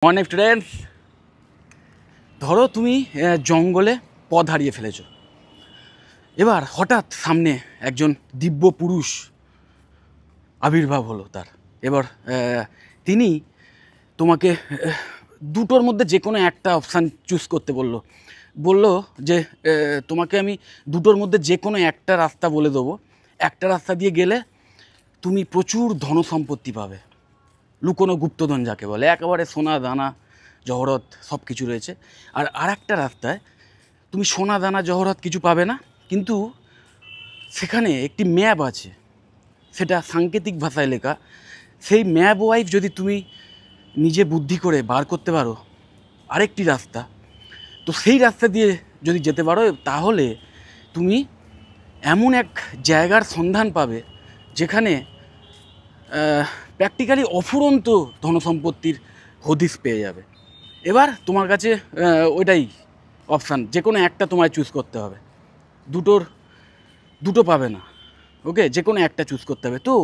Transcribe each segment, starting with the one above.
Morning students, ধরো তুমি জঙ্গলে পথ হারিয়ে ফেলেছো। এবার হঠাৎ সামনে একজন দিব্য পুরুষ আবির্ভাব হলো তার। এবার তিনি তোমাকে দুটোর মধ্যে যে কোনো একটা অপশান চুজ করতে বলল যে তোমাকে আমি দুটোর মধ্যে যে কোনো একটা রাস্তা বলে দেবো। একটা রাস্তা দিয়ে গেলে তুমি প্রচুর ধনসম্পত্তি পাবে, লুকোনো গুপ্তধন যাকে বলে, একেবারে সোনা দানা জহরত সব কিছু রয়েছে। আর একটা রাস্তায় তুমি সোনা দানা জহরত কিছু পাবে না, কিন্তু সেখানে একটি ম্যাপ আছে, সেটা সাংকেতিক ভাষায় লেখা। সেই ম্যাপ ওয়াইজ যদি তুমি নিজে বুদ্ধি করে বার করতে পারো আরেকটি রাস্তা, তো সেই রাস্তা দিয়ে যদি যেতে পারো তাহলে তুমি এমন এক জায়গার সন্ধান পাবে যেখানে প্র্যাকটিক্যালি অফুরন্ত ধনসম্পত্তির হদিশ পেয়ে যাবে। এবার তোমার কাছে ওইটাই অপশান, যে কোনো একটা তোমায় চুজ করতে হবে, দুটো পাবে না। ওকে, যে কোনো একটা চুজ করতে হবে। তো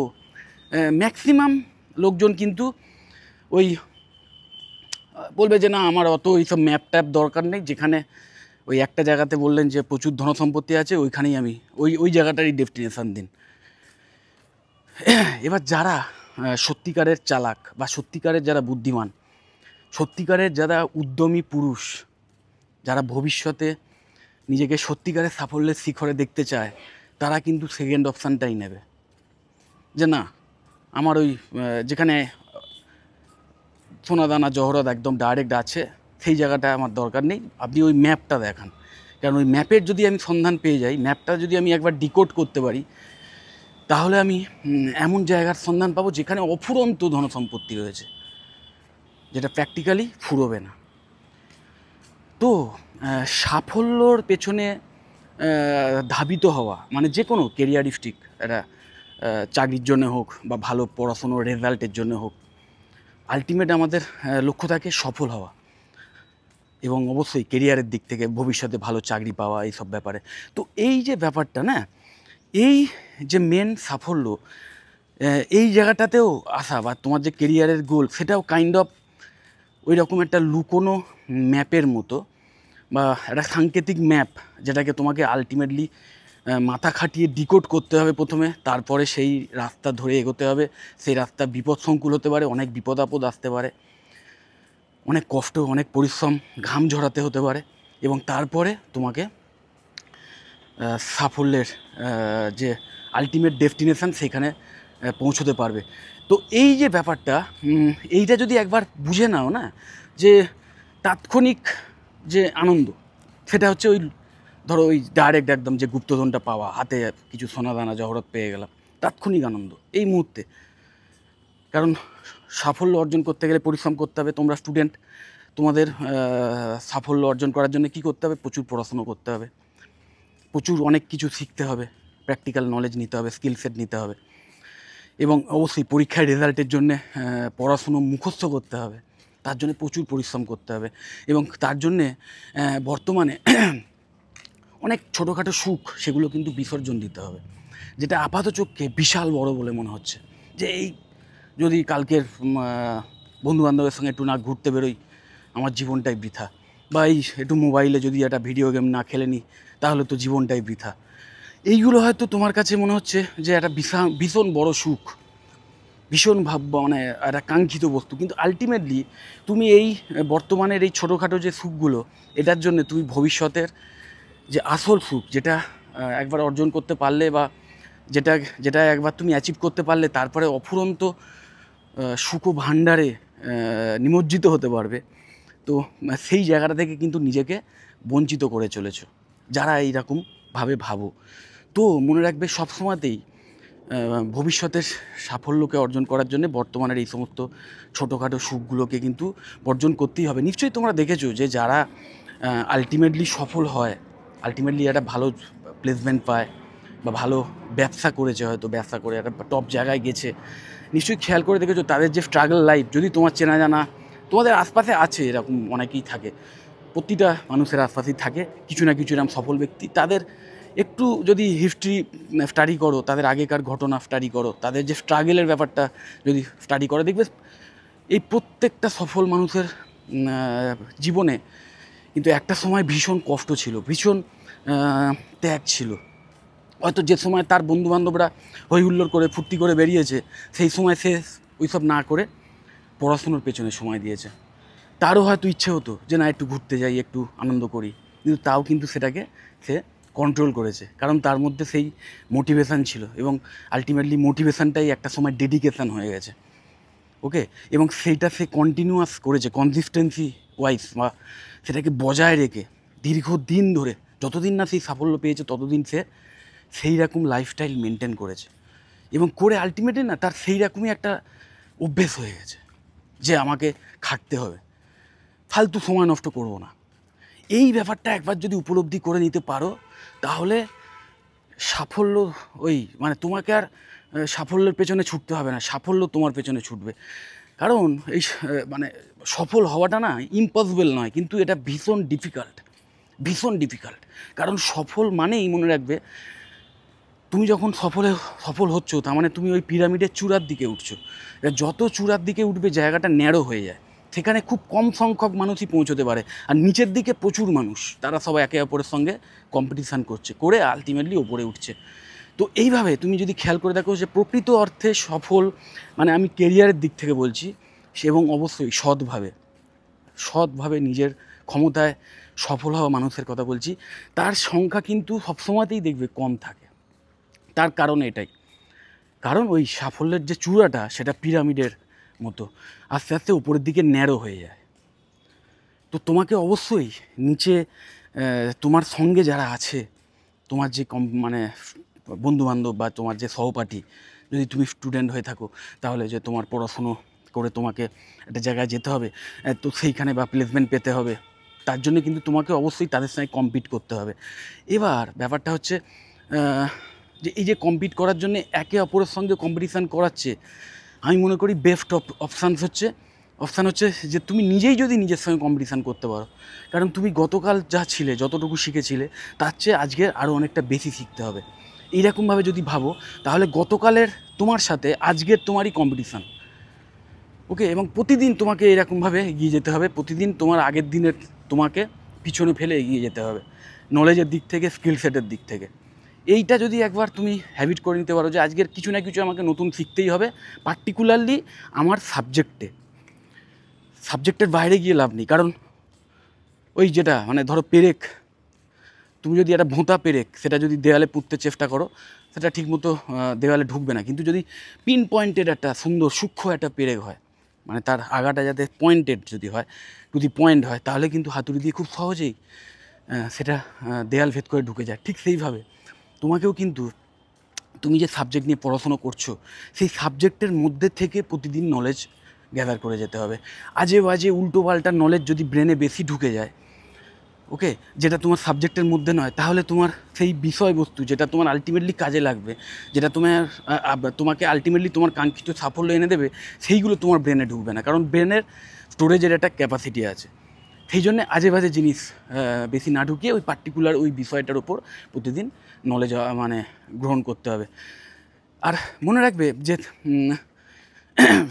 ম্যাক্সিমাম লোকজন কিন্তু ওই বলবে যে না, আমার অত এইসব ম্যাপ ট্যাপ দরকার নেই, যেখানে ওই একটা জায়গাতে বললেন যে প্রচুর ধনসম্পত্তি আছে ওইখানেই আমি ওই জায়গাটারই ডেস্টিনেশান দিন। এবার যারা সত্যিকারের চালাক বা সত্যিকারের যারা বুদ্ধিমান, সত্যিকারের যারা উদ্যমী পুরুষ, যারা ভবিষ্যতে নিজেকে সত্যিকারের সাফল্যের শিখরে দেখতে চায়, তারা কিন্তু সেকেন্ড অপশানটাই নেবে যে না, আমার ওই যেখানে সোনাদানা জহরত একদম ডাইরেক্ট আছে সেই জায়গাটা আমার দরকার নেই, আপনি ওই ম্যাপটা দেখান। কারণ ওই ম্যাপের যদি আমি সন্ধান পেয়ে যাই, ম্যাপটা যদি আমি একবার ডিকোড করতে পারি, তাহলে আমি এমন জায়গার সন্ধান পাবো যেখানে অফুরন্ত ধনসম্পত্তি রয়েছে, যেটা প্র্যাকটিক্যালি ফুরোবে না। তো সাফল্যর পেছনে ধাবিত হওয়া মানে যে কোনো কেরিয়ারিস্টিক একটা চাকরির জন্য হোক বা ভালো পড়াশুনোর রেজাল্টের জন্য হোক, আলটিমেট আমাদের লক্ষ্য থাকে সফল হওয়া, এবং অবশ্যই কেরিয়ারের দিক থেকে ভবিষ্যতে ভালো চাকরি পাওয়া, এইসব ব্যাপারে। তো এই যে ব্যাপারটা না, এই যে মেন সাফল্য, এই জায়গাটাতেও আসা বা তোমার যে কেরিয়ারের গোল, সেটাও কাইন্ড অফ ওই রকম একটা লুকোনো ম্যাপের মতো বা একটা সাংকেতিক ম্যাপ, যেটাকে তোমাকে আলটিমেটলি মাথা খাটিয়ে ডিকোড করতে হবে প্রথমে, তারপরে সেই রাস্তা ধরে এগোতে হবে। সেই রাস্তা বিপদসংকুল হতে পারে, অনেক বিপদ আপদ আসতে পারে, অনেক কষ্ট, অনেক পরিশ্রম, ঘাম ঝরাতে হতে পারে, এবং তারপরে তোমাকে সাফল্যের যে আলটিমেট ডেস্টিনেশান সেখানে পৌঁছতে পারবে। তো এই যে ব্যাপারটা, এইটা যদি একবার বুঝে নাও না, যে তাৎক্ষণিক যে আনন্দ, সেটা হচ্ছে ওই ধরো ওই ডাইরেক্ট একদম যে গুপ্তধনটা পাওয়া, হাতে কিছু সোনাদানা জহরত পেয়ে গেলাম, তাৎক্ষণিক আনন্দ এই মুহূর্তে। কারণ সাফল্য অর্জন করতে গেলে পরিশ্রম করতে হবে। তোমরা স্টুডেন্ট, তোমাদের সাফল্য অর্জন করার জন্য কী করতে হবে? প্রচুর পড়াশুনো করতে হবে, প্রচুর অনেক কিছু শিখতে হবে, প্র্যাকটিক্যাল নলেজ নিতে হবে, স্কিল সেট নিতে হবে, এবং অবশ্যই পরীক্ষায় রেজাল্টের জন্যে পড়াশুনো মুখস্থ করতে হবে, তার জন্য প্রচুর পরিশ্রম করতে হবে। এবং তার জন্যে বর্তমানে অনেক ছোটোখাটো সুখ, সেগুলো কিন্তু বিসর্জন দিতে হবে, যেটা আপাত চোখে বিশাল বড় বলে মনে হচ্ছে। যে এই যদি কালকের বন্ধুবান্ধবের সঙ্গে একটু না ঘুরতে বেরোই, আমার জীবনটাই বৃথা, বা এই একটু মোবাইলে যদি একটা ভিডিও গেম না খেলে নিই, তাহলে তো জীবনটাই বৃথা। এইগুলো হয়তো তোমার কাছে মনে হচ্ছে যে একটা ভীষণ বড় সুখ, ভীষণ মানে একটা কাঙ্ক্ষিত বস্তু, কিন্তু আলটিমেটলি তুমি এই বর্তমানের এই ছোটোখাটো যে সুখগুলো, এটার জন্য তুমি ভবিষ্যতের যে আসল সুখ, যেটা একবার অর্জন করতে পারলে বা যেটা একবার তুমি অ্যাচিভ করতে পারলে, তারপরে অফুরন্ত সুখ ভাণ্ডারে নিমজ্জিত হতে পারবে, তো সেই জায়গাটা থেকে কিন্তু নিজেকে বঞ্চিত করে চলেছ যারা এইরকমভাবে ভাবো। তো মনে রাখবে, সবসময়তেই ভবিষ্যতের সাফল্যকে অর্জন করার জন্য বর্তমানের এই সমস্ত ছোটোখাটো সুখগুলোকে কিন্তু বর্জন করতেই হবে। নিশ্চয়ই তোমরা দেখেছো যে যারা আলটিমেটলি সফল হয়, আলটিমেটলি একটা ভালো প্লেসমেন্ট পায় বা ভালো ব্যবসা করেছে, হয়তো ব্যবসা করে একটা টপ জায়গায় গেছে, নিশ্চয়ই খেয়াল করে দেখেছো তাদের যে স্ট্রাগল লাইফ, যদি তোমার চেনা জানা তোমাদের আশপাশে আছে, এরকম অনেকেই থাকে, প্রতিটা মানুষের আশপাশেই থাকে কিছু না কিছু এরকম সফল ব্যক্তি। তাদের একটু যদি হিস্ট্রি স্টাডি করো, তাদের আগেকার ঘটনা স্টাডি করো, তাদের যে স্ট্রাগলের ব্যাপারটা যদি স্টাডি করো, দেখবে এই প্রত্যেকটা সফল মানুষের জীবনে কিন্তু একটা সময় ভীষণ কষ্ট ছিল, ভীষণ ত্যাগ ছিল। হয়তো যে সময় তার বন্ধুবান্ধবরা হই হুল্লোড় করে ফুর্তি করে বেরিয়েছে, সেই সময় সে ওইসব না করে পড়াশুনোর পেছনে সময় দিয়েছে। তারও হয়তো ইচ্ছে হতো যে না একটু ঘুরতে যাই, একটু আনন্দ করি, কিন্তু তাও কিন্তু সেটাকে সে কন্ট্রোল করেছে, কারণ তার মধ্যে সেই মোটিভেশান ছিল, এবং আলটিমেটলি মোটিভেশানটাই একটা সময় ডেডিকেশান হয়ে গেছে। ওকে, এবং সেইটা সে কন্টিনিউয়াস করেছে কনসিস্টেন্সি ওয়াইজ, বা সেটাকে বজায় রেখে দীর্ঘদিন ধরে, যতদিন না সেই সাফল্য পেয়েছে ততদিন সে সেই রকম লাইফস্টাইল মেনটেন করেছে, এবং করে আলটিমেটলি না তার সেই রকমই একটা অভ্যেস হয়ে গেছে যে আমাকে খাটতে হবে, ফালতু সময় নষ্ট করব না। এই ব্যাপারটা একবার যদি উপলব্ধি করে নিতে পারো, তাহলে সাফল্য মানে তোমাকে আর সাফল্যের পেছনে ছুটতে হবে না, সাফল্য তোমার পেছনে ছুটবে। কারণ এই মানে সফল হওয়াটা না ইম্পসিবল নয়, কিন্তু এটা ভীষণ ডিফিকাল্ট, ভীষণ ডিফিকাল্ট। কারণ সফল মানেই মনে রাখবে, তুমি যখন সফল হচ্ছ, তার মানে তুমি ওই পিরামিডের চূড়ার দিকে উঠছো। যত চূড়ার দিকে উঠবে জায়গাটা ন্যারো হয়ে যায়, সেখানে খুব কম সংখ্যক মানুষই পৌঁছতে পারে, আর নিচের দিকে প্রচুর মানুষ, তারা সবাই একে অপরের সঙ্গে কম্পিটিশান করছে, করে আলটিমেটলি ওপরে উঠছে। তো এইভাবে তুমি যদি খেয়াল করে দেখো যে প্রকৃত অর্থে সফল মানে আমি কেরিয়ারের দিক থেকে বলছি, এবং অবশ্যই সৎভাবে নিজের ক্ষমতায় সফল হওয়া মানুষের কথা বলছি, তার সংখ্যা কিন্তু সবসময়তেই দেখবে কম থাকে। তার কারণ এটাই, কারণ ওই সাফল্যের যে চূড়াটা সেটা পিরামিডের মতো আস্তে আস্তে উপরের দিকে ন্যারো হয়ে যায়। তো তোমাকে অবশ্যই নিচে তোমার সঙ্গে যারা আছে, তোমার যে মানে বন্ধুবান্ধব বা তোমার যে সহপাঠী, যদি তুমি স্টুডেন্ট হয়ে থাকো, তাহলে যে তোমার পড়াশুনো করে তোমাকে একটা জায়গায় যেতে হবে, তো সেইখানে বা প্লেসমেন্ট পেতে হবে, তার জন্য কিন্তু তোমাকে অবশ্যই তাদের সঙ্গে কম্পিট করতে হবে। এবার ব্যাপারটা হচ্ছে যে এই যে কম্পিট করার জন্য একে অপরের সঙ্গে কম্পিটিশান করাচ্ছে, আমি মনে করি বেস্ট অপশান হচ্ছে যে তুমি নিজেই যদি নিজের সঙ্গে কম্পিটিশান করতে পারো। কারণ তুমি গতকাল যা ছিলে, যতটুকু শিখেছিলে, তার চেয়ে আজকের আরও অনেকটা বেশি শিখতে হবে। এইরকমভাবে যদি ভাবো, তাহলে গতকালের তোমার সাথে আজকের তোমারই কম্পিটিশান। ওকে, এবং প্রতিদিন তোমাকে এরকমভাবে এগিয়ে যেতে হবে, প্রতিদিন তোমার আগের দিনের তোমাকে পিছনে ফেলে এগিয়ে যেতে হবে, নলেজের দিক থেকে, স্কিল সেটের দিক থেকে। এইটা যদি একবার তুমি হ্যাবিট করে নিতে পারো যে আজকের কিছু না কিছু আমাকে নতুন শিখতেই হবে, পার্টিকুলারলি আমার সাবজেক্টের বাইরে গিয়ে লাভ নেই। কারণ ওই যেটা মানে ধরো পেরেক, তুমি যদি একটা ভোঁতা পেরেক সেটা যদি দেওয়ালে পুঁততে চেষ্টা করো, সেটা ঠিকমতো দেওয়ালে ঢুকবে না। কিন্তু যদি পিন পয়েন্টেড একটা সুন্দর সূক্ষ্ম একটা পেরেক হয়, মানে তার আগাটা যাতে পয়েন্টেড যদি হয়, যদি পয়েন্ট হয়, তাহলে কিন্তু হাতুড়ি দিয়ে খুব সহজেই সেটা দেয়াল ভেদ করে ঢুকে যায়। ঠিক সেইভাবে তোমাকেও কিন্তু তুমি যে সাবজেক্ট নিয়ে পড়াশুনো করছো, সেই সাবজেক্টের মধ্যে থেকে প্রতিদিন নলেজ গ্যাদার করে যেতে হবে। আজে বাজে উল্টো পাল্টা নলেজ যদি ব্রেনে বেশি ঢুকে যায়, ওকে, যেটা তোমার সাবজেক্টের মধ্যে নয়, তাহলে তোমার সেই বিষয়বস্তু যেটা তোমার আলটিমেটলি কাজে লাগবে, যেটা তোমাকে আলটিমেটলি তোমার কাঙ্ক্ষিত সাফল্য এনে দেবে, সেইগুলো তোমার ব্রেনে ঢুকবে না। কারণ ব্রেনের স্টোরেজের একটা ক্যাপাসিটি আছে। সেই জন্যে আজে বাজে জিনিস বেশি না ঢুকিয়ে ওই পার্টিকুলার ওই বিষয়টার ওপর প্রতিদিন নলেজ মানে গ্রহণ করতে হবে। আর মনে রাখবে যে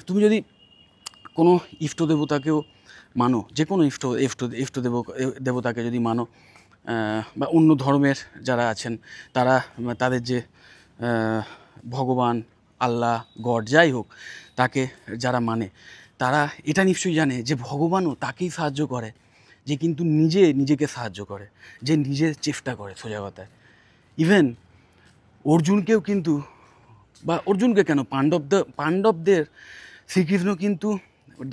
তুমি যদি কোনো ইষ্ট দেবতাকেও মানো, যে কোনো ইষ্ট দেবতাকে যদি মানো, বা অন্য ধর্মের যারা আছেন তারা, তাদের যে ভগবান, আল্লাহ, গড যাই হোক, তাকে যারা মানে, তারা এটা নিশ্চয়ই জানে যে ভগবানও তাকেই সাহায্য করে যে কিন্তু নিজেকে সাহায্য করে, যে নিজের চেষ্টা করে। সোজা কথায় ইভেন অর্জুনকেও কিন্তু, বা অর্জুনকে কেন, পাণ্ডবদের শ্রীকৃষ্ণ কিন্তু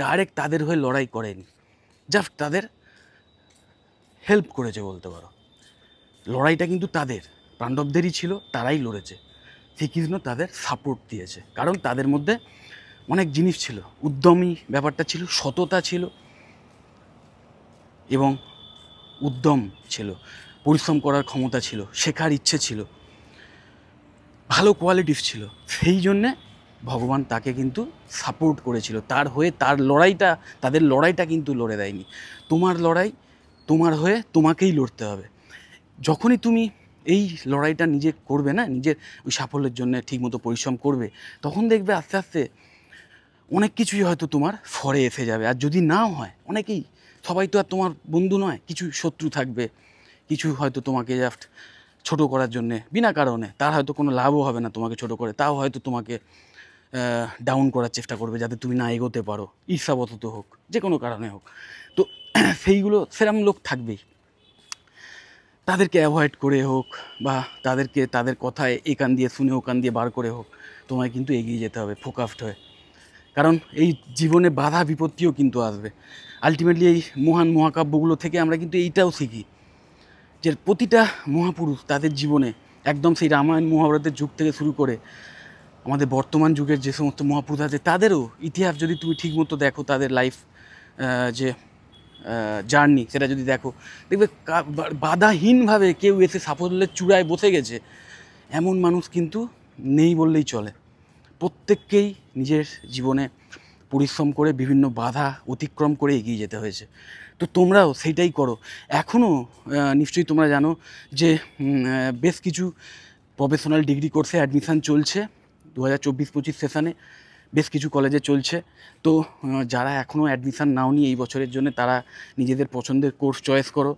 ডাইরেক্ট তাদের হয়ে লড়াই করেনি, জাস্ট তাদের হেল্প করেছে বলতে পারো। লড়াইটা কিন্তু তাদের পাণ্ডবদেরই ছিল, তারাই লড়েছে। শ্রীকৃষ্ণ তাদের সাপোর্ট দিয়েছে, কারণ তাদের মধ্যে অনেক জিনিস ছিল, উদ্যমী ব্যাপারটা ছিল, সততা ছিল, এবং উদ্যম ছিল, পরিশ্রম করার ক্ষমতা ছিল, শেখার ইচ্ছে ছিল, ভালো কোয়ালিটিস ছিল। সেই জন্যে ভগবান তাকে কিন্তু সাপোর্ট করেছিল, তার হয়ে তাদের লড়াইটা কিন্তু লড়ে দেয়নি। তোমার লড়াই তোমার হয়ে তোমাকেই লড়তে হবে। যখনই তুমি এই লড়াইটা নিজে করবে না, নিজের ওই সাফল্যের জন্য ঠিকমতো পরিশ্রম করবে, তখন দেখবে আস্তে আস্তে অনেক কিছুই হয়তো তোমার ফরে এসে যাবে। আর যদি নাও হয়, অনেকেই, সবাই তো আর তোমার বন্ধু নয়, কিছু শত্রু থাকবে, কিছু হয়তো তোমাকে জাস্ট ছোটো করার জন্যে বিনা কারণে, তার হয়তো কোনো লাভও হবে না তোমাকে ছোটো করে, তাও হয়তো তোমাকে ডাউন করার চেষ্টা করবে যাতে তুমি না এগোতে পারো, ঈর্ষাবশত হোক, যে কোনো কারণে হোক। তো সেইগুলো, সেরকম লোক থাকবেই। তাদেরকে অ্যাভয়েড করে হোক বা তাদেরকে তাদের কথায় এ কান দিয়ে শুনে ও কান দিয়ে বার করে হোক, তোমায় কিন্তু এগিয়ে যেতে হবে ফোকাসড হয়ে। কারণ এই জীবনে বাধা বিপত্তিও কিন্তু আসবে। আলটিমেটলি এই মহান মহাকাব্যগুলো থেকে আমরা কিন্তু এইটাও শিখি যে প্রতিটা মহাপুরুষ তাদের জীবনে, একদম সেই রামায়ণ মহাভারতের যুগ থেকে শুরু করে আমাদের বর্তমান যুগের যে সমস্ত মহাপুরুষ আছে, তাদেরও ইতিহাস যদি তুমি ঠিকমতো দেখো, তাদের লাইফ যে জার্নি সেটা যদি দেখো, দেখবে বাধাহীনভাবে কেউ এসে সাফল্যের চূড়ায় বসে গেছে এমন মানুষ কিন্তু নেই বললেই চলে। প্রত্যেককেই নিজের জীবনে পরিশ্রম করে বিভিন্ন বাধা অতিক্রম করে এগিয়ে যেতে হয়েছে। তো তোমরাও সেইটাই করো। এখনও নিশ্চয়ই তোমরা জানো যে বেশ কিছু প্রফেশনাল ডিগ্রি কোর্সে অ্যাডমিশান চলছে 2024-25 সেশানে, বেশ কিছু কলেজে চলছে। তো যারা এখনও অ্যাডমিশান নাওনি এই বছরের জন্য, তারা নিজেদের পছন্দের কোর্স চয়েস করো,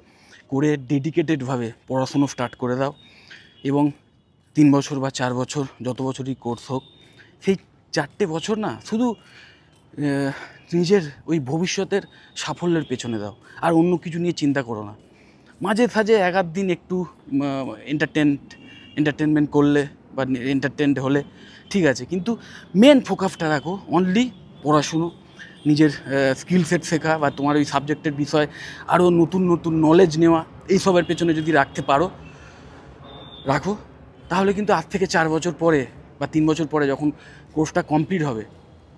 করে ডেডিকেটেডভাবে পড়াশুনো স্টার্ট করে দাও। এবং 3 বছর বা 4 বছর, যত বছরই কোর্স হোক, সেই 4টে বছর না শুধু নিজের ওই ভবিষ্যতের সাফল্যের পেছনে দাও, আর অন্য কিছু নিয়ে চিন্তা করো না। মাঝে সাঝে এক আধ দিন একটু এন্টারটেনমেন্ট করলে বা এন্টারটেনড হলে ঠিক আছে, কিন্তু মেন ফোকাসটা রাখো অনলি পড়াশুনো, নিজের স্কিল সেট শেখা বা তোমার ওই সাবজেক্টের বিষয়ে আরও নতুন নতুন নলেজ নেওয়া, এইসবের পেছনে যদি রাখতে পারো, রাখো, তাহলে কিন্তু আজ থেকে 4 বছর পরে বা 3 বছর পরে যখন কোর্সটা কমপ্লিট হবে,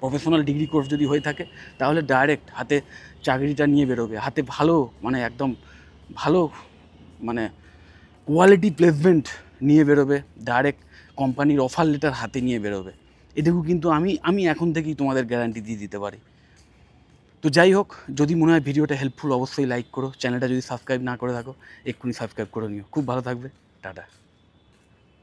প্রফেশনাল ডিগ্রি কোর্স যদি হয়ে থাকে, তাহলে ডাইরেক্ট হাতে চাকরিটা নিয়ে বেরোবে, হাতে ভালো, মানে একদম ভালো, মানে কোয়ালিটি প্লেসমেন্ট নিয়ে বেরোবে, ডাইরেক্ট কোম্পানির অফার লেটার হাতে নিয়ে বেরোবে। এটুকু কিন্তু আমি এখন থেকেই তোমাদের গ্যারান্টি দিয়ে দিতে পারি। তো যাই হোক, যদি মনে হয় ভিডিওটা হেল্পফুল, অবশ্যই লাইক করো, চ্যানেলটা যদি সাবস্ক্রাইব না করে থাকো এক্ষুনি সাবস্ক্রাইব করে নিও। খুব ভালো থাকবে, টাটা।